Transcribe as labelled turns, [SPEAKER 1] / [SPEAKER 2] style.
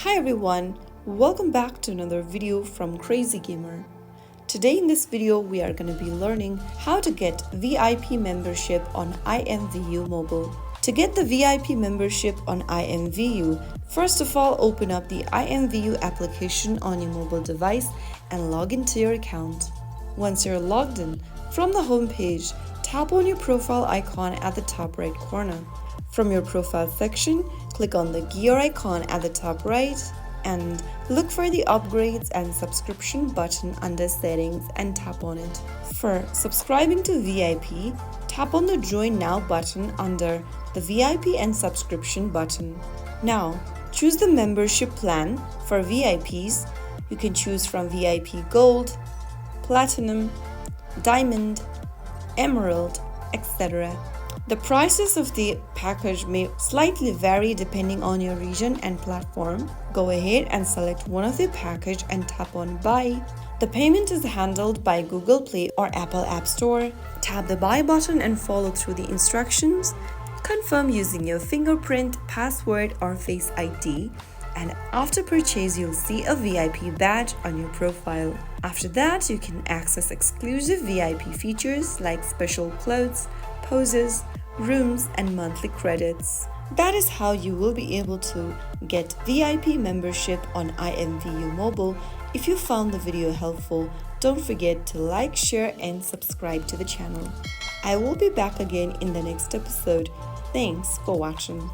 [SPEAKER 1] Hi everyone, welcome back to another video from Crazy Gamer. Today in this video we are going to be learning how to get VIP membership on IMVU mobile. To get the VIP membership on IMVU, first of all open up the IMVU application on your mobile device and log into your account. Once you're logged in, from the home page, tap on your profile icon at the top right corner. From your profile section, click on the gear icon at the top right and look for the upgrades and subscription button under settings and tap on it. For subscribing to VIP, tap on the join now button under the VIP and subscription button. Now, choose the membership plan. For VIPs, you can choose from VIP Gold, Platinum, Diamond, Emerald, etc. The prices of the package may slightly vary depending on your region and platform. Go ahead and select one of the package and tap on Buy. The payment is handled by Google Play or Apple App Store. Tap the Buy button and follow through the instructions. Confirm using your fingerprint, password or Face ID. And after purchase, you'll see a VIP badge on your profile. After that, you can access exclusive VIP features like special clothes, poses, rooms, and monthly credits. That is how you will be able to get VIP membership on IMVU mobile. If you found the video helpful, don't forget to like, share, and subscribe to the channel. I will be back again in the next episode. Thanks for watching.